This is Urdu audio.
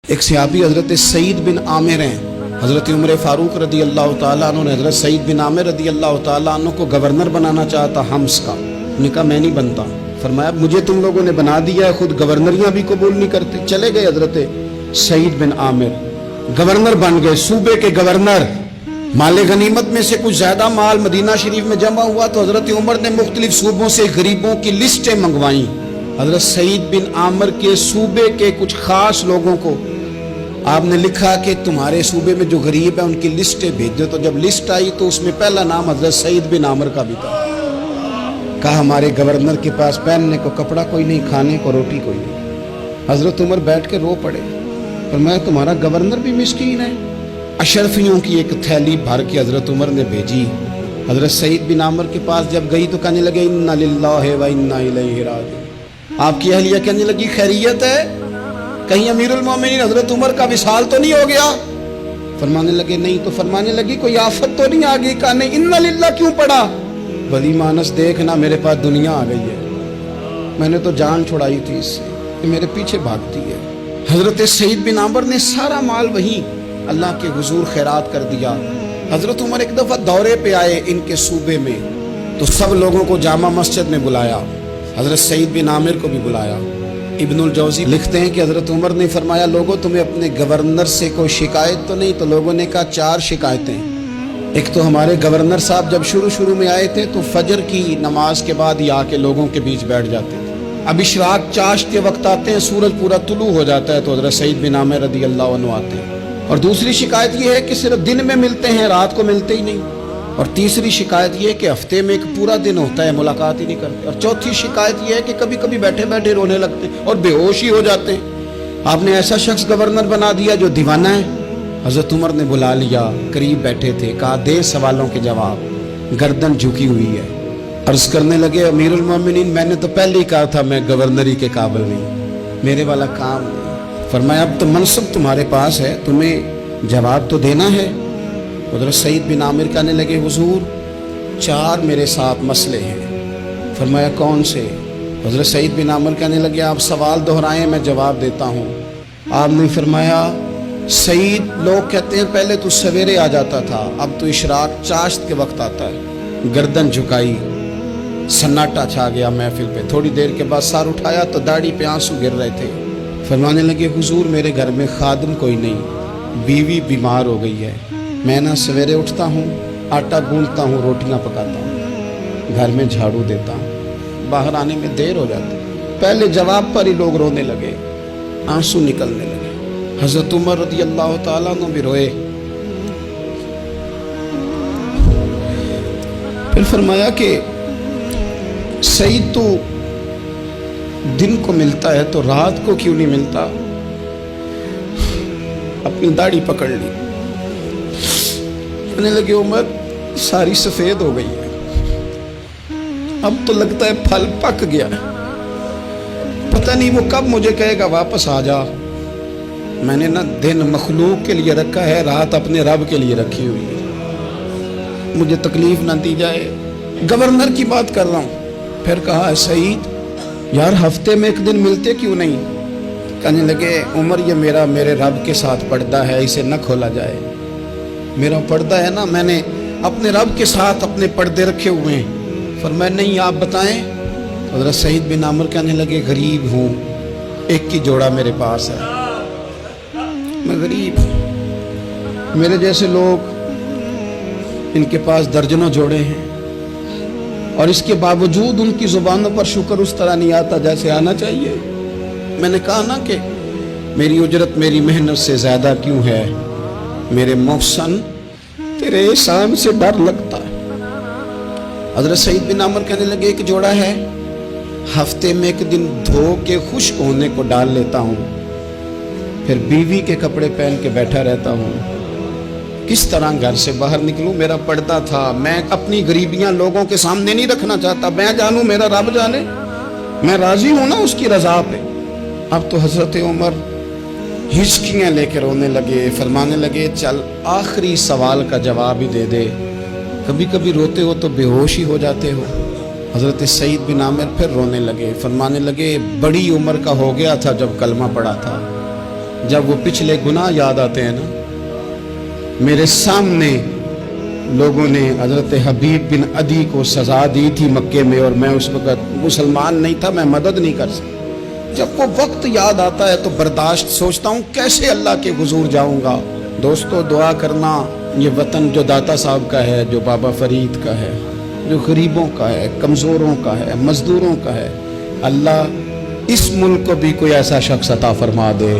ایک صحابی حضرت سعید بن عامر ہیں. حضرت عمر فاروق رضی اللہ تعالیٰ عنہ نے حضرت سعید بن عامر رضی اللہ تعالیٰ عنہ کو گورنر بنانا چاہتا حمص کا. انہوں نے کہا میں نہیں بنتا. فرمایا مجھے تم لوگوں نے بنا دیا ہے, خود گورنریاں بھی قبول نہیں کرتے. چلے گئے حضرت سعید بن عامر, گورنر بن گئے, صوبے کے گورنر. مال غنیمت میں سے کچھ زیادہ مال مدینہ شریف میں جمع ہوا تو حضرت عمر نے مختلف صوبوں سے غریبوں کی لسٹیں منگوائیں. حضرت سعید بن عامر کے صوبے کے کچھ خاص لوگوں کو آپ نے لکھا کہ تمہارے صوبے میں جو غریب ہیں ان کی لسٹیں بھیجو. تو جب لسٹ آئی تو اس میں پہلا نام حضرت سعید بن عامر کا بھی تھا. کہا ہمارے گورنر کے پاس پہننے کو کپڑا کوئی نہیں, کھانے کو روٹی کوئی نہیں. حضرت عمر بیٹھ کے رو پڑے. فرمایا تمہارا گورنر بھی مسکین ہے. اشرفیوں کی ایک تھیلی بھر کے حضرت عمر نے بھیجی. حضرت سعید بن عامر کے پاس جب گئی تو کہنے لگے انا للہ و انا الیہ راجعون. آپ کی اہلیہ کہنے لگی خیریت ہے, کہیں امیر المومنین حضرت عمر کا وصال تو نہیں ہو گیا؟ فرمانے لگے نہیں. تو فرمانے لگی کوئی آفت تو نہیں آ گئی؟ کہا نہیں. انا للہ کیوں پڑھا؟ بلی مانس دیکھنا میرے پاس دنیا آ گئی ہے, میں نے تو جان چھڑائی تھی اس سے, کہ میرے پیچھے بھاگتی ہے. حضرت سعید بن عامر نے سارا مال وہیں اللہ کے حضور خیرات کر دیا. حضرت عمر ایک دفعہ دورے پہ آئے ان کے صوبے میں تو سب لوگوں کو جامع مسجد میں بلایا, حضرت سعید بن عامر کو بھی بلایا. ابن الجوزی لکھتے ہیں کہ حضرت عمر نے فرمایا لوگوں تمہیں اپنے گورنر سے کوئی شکایت تو نہیں؟ تو لوگوں نے کہا 4 شکایتیں. ایک تو ہمارے گورنر صاحب جب شروع میں آئے تھے تو فجر کی نماز کے بعد ہی آ کے لوگوں کے بیچ بیٹھ جاتے تھے. اب اشراق چاشت کے وقت آتے ہیں, سورج پورا طلوع ہو جاتا ہے تو حضرت سعید بن عامر رضی اللہ عنہ آتے ہیں. اور دوسری شکایت یہ ہے کہ صرف دن میں ملتے ہیں, رات کو ملتے ہی نہیں. اور تیسری شکایت یہ ہے کہ ہفتے میں ایک پورا دن ہوتا ہے ملاقات ہی نہیں کرتے. اور چوتھی شکایت یہ ہے کہ کبھی کبھی بیٹھے بیٹھے رونے لگتے اور بے ہوش ہی ہو جاتے ہیں. آپ نے ایسا شخص گورنر بنا دیا جو دیوانہ ہے. حضرت عمر نے بلا لیا, قریب بیٹھے تھے, کہا دے سوالوں کے جواب. گردن جھکی ہوئی ہے. عرض کرنے لگے امیر المومنین میں نے تو پہلے ہی کہا تھا میں گورنری کے قابل نہیں, میرے والا کام نہیں. فرمایا اب تو منصب تمہارے پاس ہے, تمہیں جواب تو دینا ہے. حضرت سعید بن عامر کہنے لگے حضور 4 میرے ساتھ مسئلے ہیں. فرمایا کون سے؟ حضرت سعید بن عامر کہنے لگے آپ سوال دہرائیں میں جواب دیتا ہوں. آپ نے فرمایا سعید لوگ کہتے ہیں پہلے تو سویرے آ جاتا تھا, اب تو اشراق چاشت کے وقت آتا ہے. گردن جھکائی, سناٹا چھا گیا محفل پہ. تھوڑی دیر کے بعد سر اٹھایا تو داڑھی پہ آنسو گر رہے تھے. فرمانے لگے حضور میرے گھر میں خادم کوئی نہیں, بیوی بیمار ہو گئی ہے. میں نہ سویرے اٹھتا ہوں, آٹا گوندتا ہوں, روٹیاں پکاتا ہوں, گھر میں جھاڑو دیتا ہوں, باہر آنے میں دیر ہو جاتی. پہلے جواب پر ہی لوگ رونے لگے, آنسو نکلنے لگے. حضرت عمر رضی اللہ تعالیٰ عنہ بھی روئے. پھر فرمایا کہ سعید تو دن کو ملتا ہے تو رات کو کیوں نہیں ملتا؟ اپنی داڑھی پکڑ لی. کہنے لگے عمر ساری سفید ہو گئی ہے, اب تو لگتا ہے پھل پک گیا ہے, پتہ نہیں وہ کب مجھے کہے گا واپس آ جا. میں نے نہ دن مخلوق کے لیے رکھا ہے, رات اپنے رب کے لیے رکھی ہوئی ہے, مجھے تکلیف نہ دی جائے. گورنر کی بات کر رہا ہوں. پھر کہا سعید یار ہفتے میں ایک دن ملتے کیوں نہیں؟ کہنے لگے عمر یہ میرے رب کے ساتھ پردہ ہے, اسے نہ کھولا جائے. میرا پردہ ہے نا, میں نے اپنے رب کے ساتھ اپنے پردے رکھے ہوئے ہیں. فرمایا نہیں آپ بتائیں. حضرت سعید بن عامر کہنے لگے غریب ہوں, ایک کی جوڑا میرے پاس ہے, میں غریب ہوں. میرے جیسے لوگ ان کے پاس درجنوں جوڑے ہیں اور اس کے باوجود ان کی زبانوں پر شکر اس طرح نہیں آتا جیسے آنا چاہیے. میں نے کہا نا کہ میری اجرت میری محنت سے زیادہ کیوں ہے؟ میرے محسن تیرے احسان سے ڈر لگتا ہے. حضرت سعید بن عامر کہنے لگے ایک جوڑا ہے, ہفتے میں ایک دن دھو کے خشک ہونے کو ڈال لیتا ہوں, پھر بیوی کے کپڑے پہن کے بیٹھا رہتا ہوں. کس طرح گھر سے باہر نکلوں؟ میرا پردہ تھا, میں اپنی غریبیاں لوگوں کے سامنے نہیں رکھنا چاہتا. میں جانوں میرا رب جانے, میں راضی ہوں نا اس کی رضا پہ. اب تو حضرت عمر ہچکیاں لے کے رونے لگے. فرمانے لگے چل آخری سوال کا جواب ہی دے دے, کبھی کبھی روتے ہو تو بے ہوش ہی ہو جاتے ہو. حضرت سعید بن عامر پھر رونے لگے. فرمانے لگے بڑی عمر کا ہو گیا تھا جب کلمہ پڑھا تھا, جب وہ پچھلے گناہ یاد آتے ہیں نا، میرے سامنے لوگوں نے حضرت حبیب بن عدی کو سزا دی تھی مکے میں، اور میں اس وقت مسلمان نہیں تھا، میں مدد نہیں کر سکتا۔ جب وہ وقت یاد آتا ہے تو برداشت، سوچتا ہوں کیسے اللہ کے حضور جاؤں گا۔ دوستو دعا کرنا، یہ وطن جو داتا صاحب کا ہے، جو بابا فرید کا ہے، جو غریبوں کا ہے، کمزوروں کا ہے، مزدوروں کا ہے، اللہ اس ملک کو بھی کوئی ایسا شخص عطا فرما دے